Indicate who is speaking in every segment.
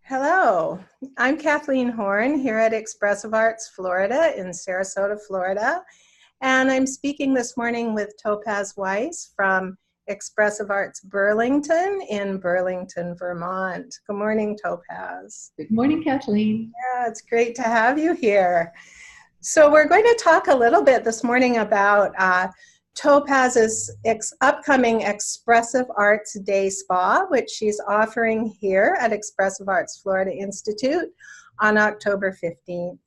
Speaker 1: Hello, I'm Kathleen Horn here at Expressive Arts Florida in Sarasota, Florida. And I'm speaking this morning with Topaz Weis from Expressive Arts Burlington in Burlington, Vermont. Good morning, Topaz.
Speaker 2: Good morning, Kathleen.
Speaker 1: Yeah, it's great to have you here. So we're going to talk a little bit this morning about Topaz's upcoming Expressive Arts Day Spa, which she's offering here at Expressive Arts Florida Institute on October 15th.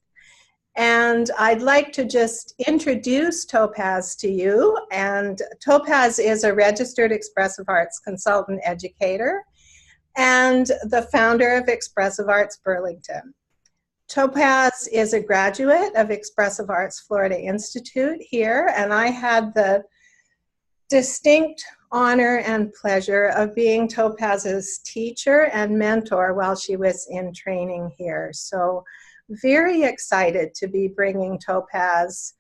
Speaker 1: And I'd like to just introduce Topaz to you. And Topaz is a registered Expressive Arts consultant educator and the founder of Expressive Arts Burlington. Topaz is a graduate of Expressive Arts Florida Institute here, and I had the distinct honor and pleasure of being Topaz's teacher and mentor while she was in training here. So very excited to be bringing Topaz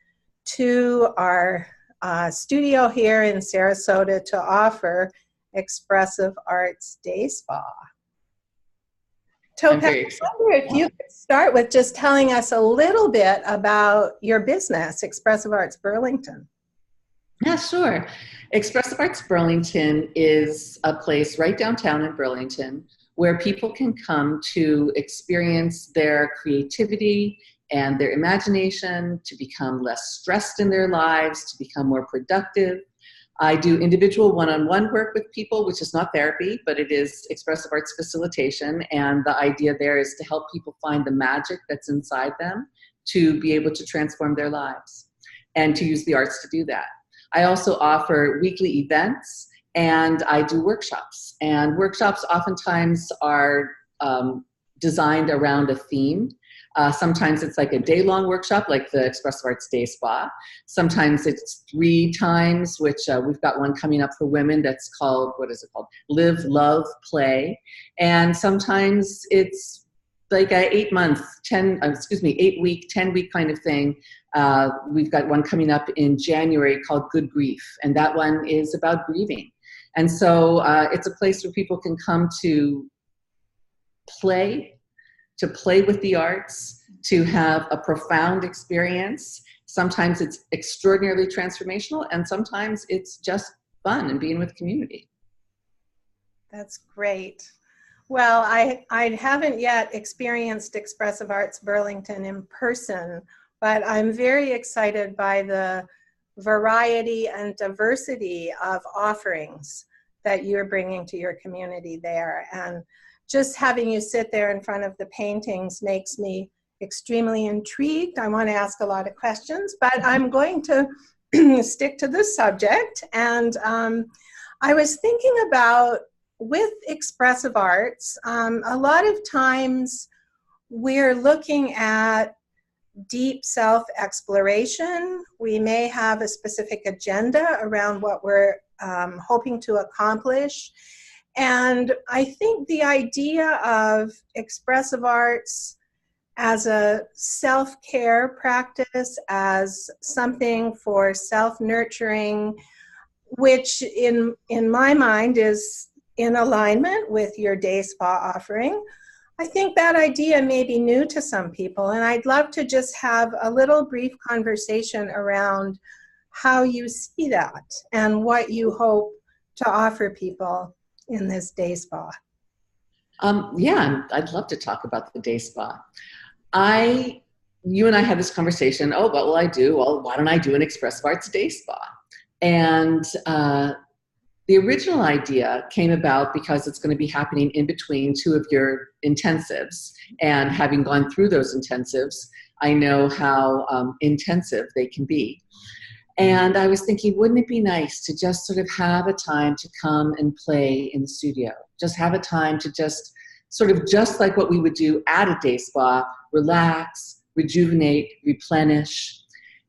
Speaker 1: to our studio here in Sarasota to offer Expressive Arts Day Spa. Topaz, I wonder if you could start with just telling us a little bit about your business, Expressive Arts Burlington.
Speaker 2: Yeah, sure. Expressive Arts Burlington is a place right downtown in Burlington where people can come to experience their creativity and their imagination, to become less stressed in their lives, to become more productive. I do individual one-on-one work with people, which is not therapy, but it is expressive arts facilitation. And the idea there is to help people find the magic that's inside them to be able to transform their lives and to use the arts to do that. I also offer weekly events and I do workshops. And workshops oftentimes are designed around a theme. Sometimes it's like a day-long workshop, like the Expressive Arts Day Spa. Sometimes it's 3 times, which we've got one coming up for women that's called, what is it called? Live, Love, Play. And sometimes it's like a 8-week, 10-week kind of thing. We've got one coming up in January called Good Grief, and that one is about grieving. And so it's a place where people can come to play with the arts, to have a profound experience. Sometimes it's extraordinarily transformational, and sometimes it's just fun and being with community.
Speaker 1: That's great. Well, I haven't yet experienced Expressive Arts Burlington in person, but I'm very excited by the variety and diversity of offerings that you're bringing to your community there. And just having you sit there in front of the paintings makes me extremely intrigued. I want to ask a lot of questions, but I'm going to stick to this subject. And I was thinking about, with expressive arts, a lot of times we're looking at deep self-exploration. We may have a specific agenda around what we're hoping to accomplish. And I think the idea of expressive arts as a self-care practice, as something for self-nurturing, which in my mind is in alignment with your day spa offering, I think that idea may be new to some people. And I'd love to just have a little brief conversation around how you see that and what you hope to offer people in this day spa.
Speaker 2: Yeah, I'd love to talk about the day spa. You and I had this conversation, what will I do? Well, why don't I do an Expressive Arts Day Spa? And the original idea came about because it's going to be happening in between 2 of your intensives. And having gone through those intensives, I know how intensive they can be. And I was thinking, wouldn't it be nice to just sort of have a time to come and play in the studio? Just have a time to just sort of, just like what we would do at a day spa, relax, rejuvenate, replenish.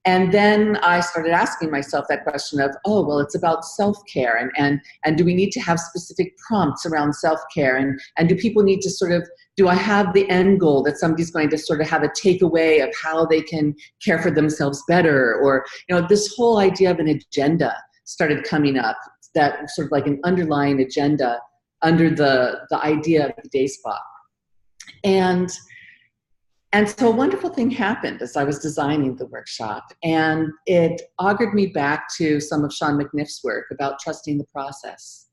Speaker 2: And then I started asking myself that question of, well, it's about self-care, and do we need to have specific prompts around self-care, and do people need to sort of, do I have the end goal that somebody's going to sort of have a takeaway of how they can care for themselves better? Or, this whole idea of an agenda started coming up, that sort of like an underlying agenda under the idea of the day spa. And so a wonderful thing happened as I was designing the workshop, and it augured me back to some of Sean McNiff's work about trusting the process.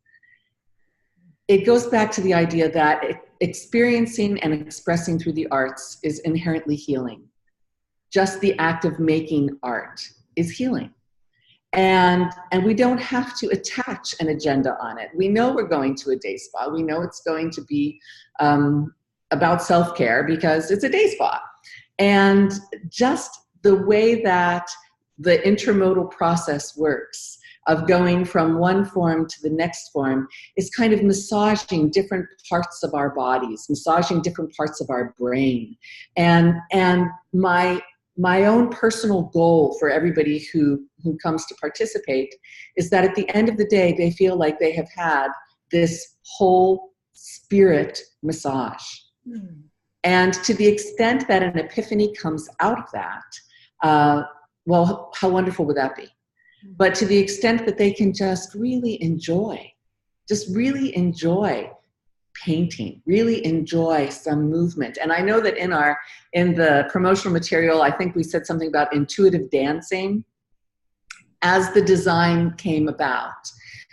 Speaker 2: It goes back to the idea that experiencing and expressing through the arts is inherently healing. Just the act of making art is healing. And we don't have to attach an agenda on it. We know we're going to a day spa. We know it's going to be about self-care because it's a day spa. And just the way that the intramodal process works of going from one form to the next form is kind of massaging different parts of our bodies, massaging different parts of our brain. And my own personal goal for everybody who comes to participate is that at the end of the day, they feel like they have had this whole spirit massage. Mm. And to the extent that an epiphany comes out of that, well, how wonderful would that be? But to the extent that they can just really enjoy painting, really enjoy some movement. And I know that in the promotional material, I think we said something about intuitive dancing. As the design came about,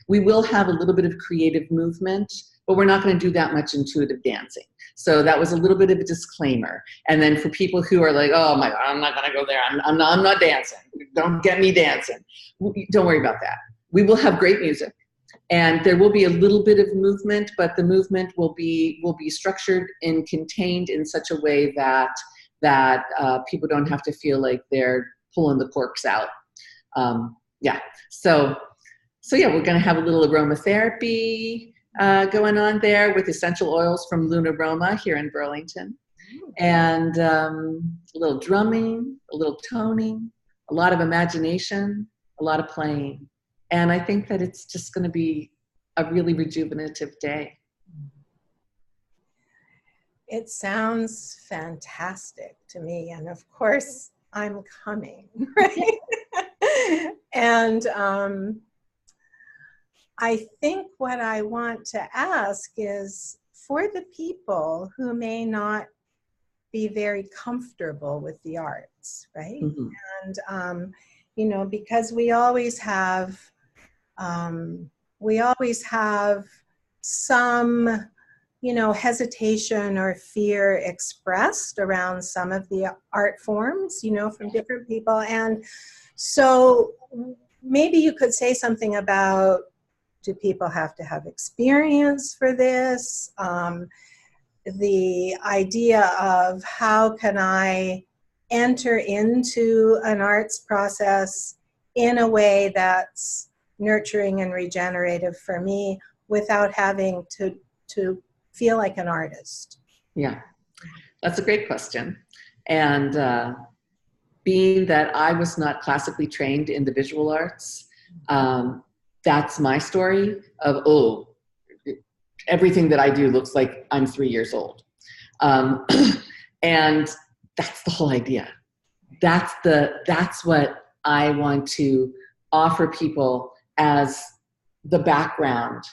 Speaker 2: we will have a little bit of creative movement, but we're not going to do that much intuitive dancing. So that was a little bit of a disclaimer. And then for people who are like, oh my God, I'm not going to go there. I'm not dancing. Don't get me dancing. Don't worry about that. We will have great music. And there will be a little bit of movement, but the movement will be structured and contained in such a way that people don't have to feel like they're pulling the corks out. Yeah. So yeah, we're going to have a little aromatherapy going on there with essential oils from Luna Roma here in Burlington, and a little drumming, a little toning, a lot of imagination, a lot of playing. And I think that it's just going to be a really rejuvenative day.
Speaker 1: It sounds fantastic to me. And of course, I'm coming, right? And I think what I want to ask is for the people who may not be very comfortable with the arts, right? Mm-hmm. And, you know, because we always have some, you know, hesitation or fear expressed around some of the art forms, you know, from different people. And so maybe you could say something about, do people have to have experience for this? The idea of how can I enter into an arts process in a way that's nurturing and regenerative for me without having to feel like an artist?
Speaker 2: Yeah, that's a great question. And being that I was not classically trained in the visual arts, that's my story of, oh, everything that I do looks like I'm 3 years old. And that's the whole idea. That's what I want to offer people as the background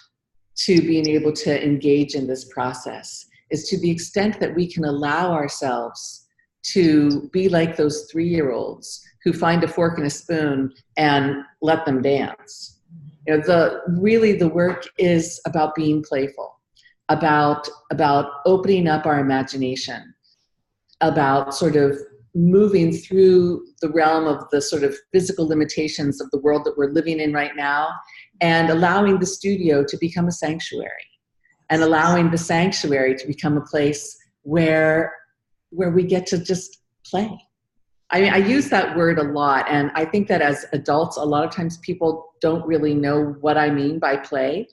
Speaker 2: to being able to engage in this process, is to the extent that we can allow ourselves to be like those 3-year-olds who find a fork and a spoon and let them dance. You know, the work is about being playful, about opening up our imagination, about sort of moving through the realm of the sort of physical limitations of the world that we're living in right now, and allowing the studio to become a sanctuary, and allowing the sanctuary to become a place where we get to just play. I mean, I use that word a lot, and I think that as adults, a lot of times people don't really know what I mean by play.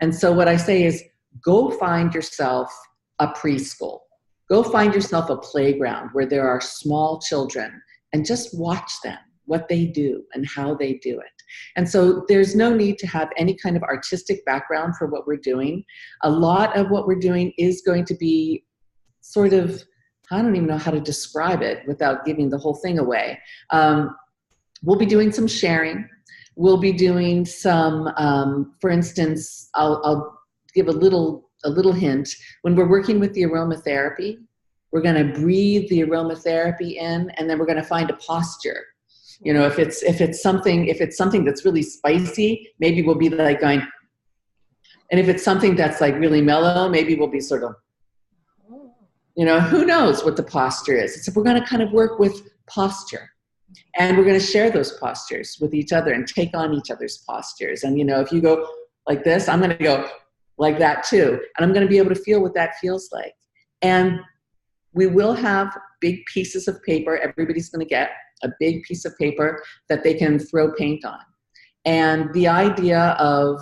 Speaker 2: And so what I say is, go find yourself a preschool. Go find yourself a playground where there are small children and just watch them, what they do and how they do it. And so there's no need to have any kind of artistic background for what we're doing. A lot of what we're doing is going to be sort of, I don't even know how to describe it without giving the whole thing away. We'll be doing some sharing. We'll be doing some, for instance, I'll give a little hint. When we're working with the aromatherapy, We're going to breathe the aromatherapy in, and then we're going to find a posture. You know, if it's something that's really spicy, maybe we'll be like going, and if it's something that's like really mellow, maybe we'll be sort of, you know, who knows what the posture is. So we're going to kind of work with posture, and we're going to share those postures with each other and take on each other's postures. And, you know, if you go like this, I'm going to go like that too. And I'm going to be able to feel what that feels like. And we will have big pieces of paper. Everybody's going to get a big piece of paper that they can throw paint on. And the idea of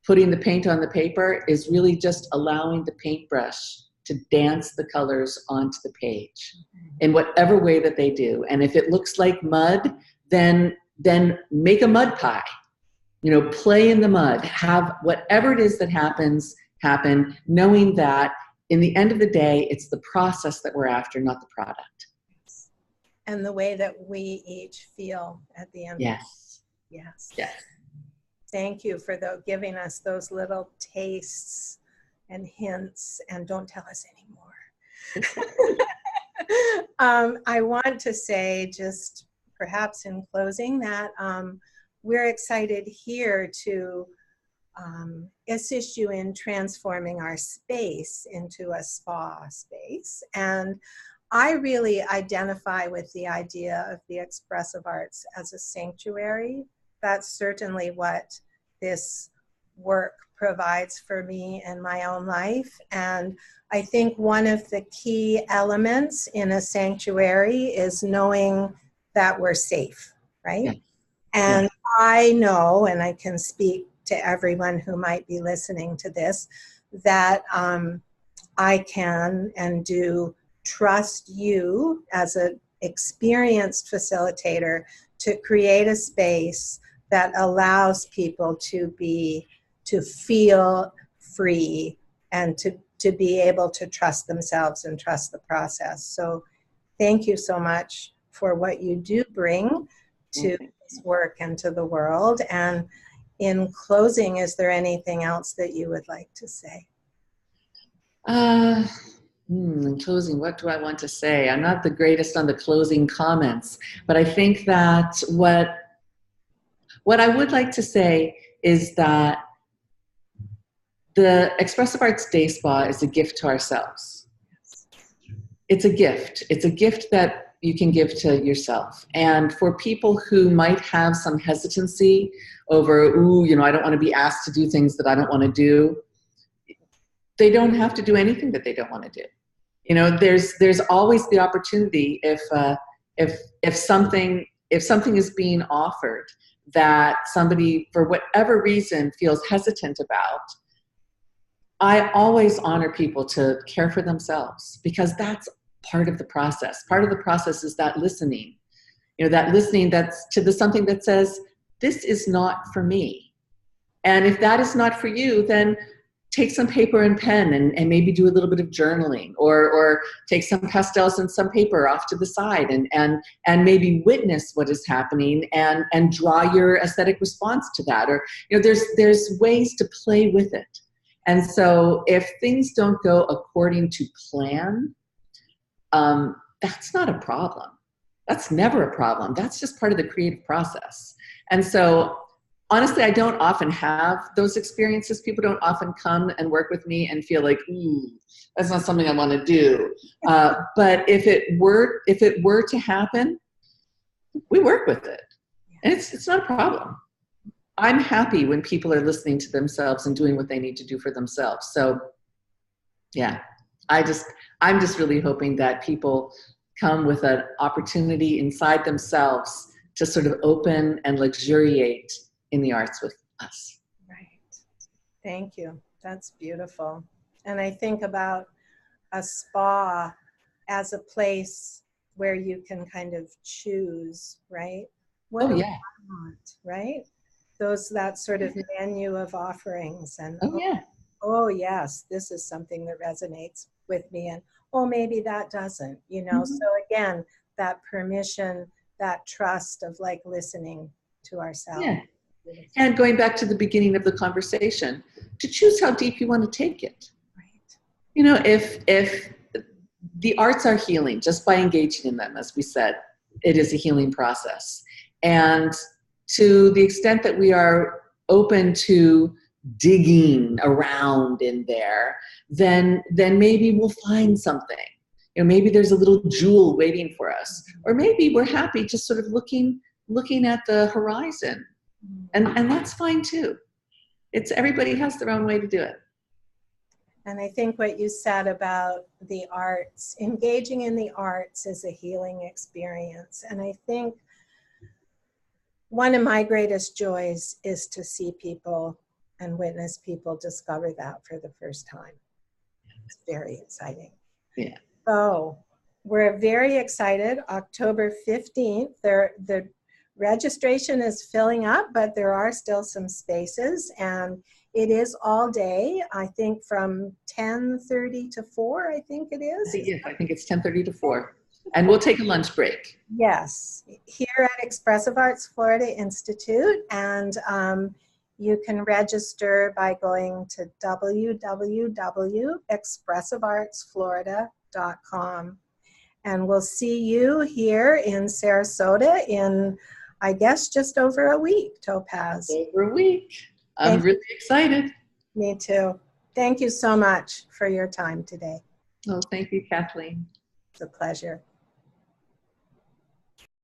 Speaker 2: putting the paint on the paper is really just allowing the paintbrush to dance the colors onto the page in whatever way that they do. And if it looks like mud, then make a mud pie. You know, play in the mud. Have whatever it is that happen, knowing that in the end of the day, it's the process that we're after, not the product.
Speaker 1: And the way that we each feel at the end.
Speaker 2: Yes.
Speaker 1: Yes.
Speaker 2: Yes.
Speaker 1: Thank you for giving us those little tastes and hints, and don't tell us anymore. I want to say, just perhaps in closing, that we're excited here to assist you in transforming our space into a spa space. And I really identify with the idea of the expressive arts as a sanctuary. That's certainly what this work provides for me in my own life. And I think one of the key elements in a sanctuary is knowing that we're safe, right? Yeah. And yeah. I know, and I can speak to everyone who might be listening to this, that I can and do trust you as an experienced facilitator to create a space that allows people to feel free and to be able to trust themselves and trust the process. So thank you so much for what you do bring to this work and to the world. And in closing, is there anything else that you would like to say?
Speaker 2: In closing, what do I want to say? I'm not the greatest on the closing comments, but I think that what I would like to say is that the Expressive Arts Day Spa is a gift to ourselves. It's a gift. It's a gift that you can give to yourself. And for people who might have some hesitancy over, I don't want to be asked to do things that I don't want to do, they don't have to do anything that they don't want to do. You know, there's always the opportunity if something is being offered that somebody, for whatever reason, feels hesitant about. I always honor people to care for themselves, because that's part of the process. Part of the process is that listening. You know, that listening that's to something that says, this is not for me. And if that is not for you, then take some paper and pen and maybe do a little bit of journaling, or take some pastels and some paper off to the side and maybe witness what is happening and draw your aesthetic response to that. Or, you know, there's ways to play with it. And so if things don't go according to plan, that's not a problem. That's never a problem. That's just part of the creative process. And so honestly, I don't often have those experiences. People don't often come and work with me and feel like, that's not something I want to do. But if it were to happen, we work with it. And it's not a problem. I'm happy when people are listening to themselves and doing what they need to do for themselves. So yeah, I'm just really hoping that people come with an opportunity inside themselves to sort of open and luxuriate in the arts with us.
Speaker 1: Right. Thank you. That's beautiful. And I think about a spa as a place where you can kind of choose, right? What do I want, right? That sort of menu of offerings, and oh yes, this is something that resonates with me, and maybe that doesn't, So again, that permission, that trust of like listening to ourselves.
Speaker 2: Yeah. And going back to the beginning of the conversation, to choose how deep you want to take it.
Speaker 1: Right.
Speaker 2: You know, if the arts are healing just by engaging in them. As we said, it is a healing process. And to the extent that we are open to digging around in there, then maybe we'll find something. Maybe there's a little jewel waiting for us, or maybe we're happy just sort of looking at the horizon, and that's fine too. Everybody has their own way to do it.
Speaker 1: And I think what you said about the arts, engaging in the arts is a healing experience. And I think one of my greatest joys is to see people and witness people discover that for the first time. It's very exciting.
Speaker 2: Yeah.
Speaker 1: So we're very excited. October 15th, the registration is filling up, but there are still some spaces, and it is all day. I think from 10:30 to 4, I think it is.
Speaker 2: Yes, I think it's 10:30 to 4. And we'll take a lunch break.
Speaker 1: Yes, here at Expressive Arts Florida Institute, and you can register by going to www.expressiveartsflorida.com. And we'll see you here in Sarasota in, I guess, just over a week, Topaz.
Speaker 2: Over a week. I'm really excited.
Speaker 1: Me too. Thank you so much for your time today.
Speaker 2: Oh, thank you, Kathleen.
Speaker 1: It's a pleasure.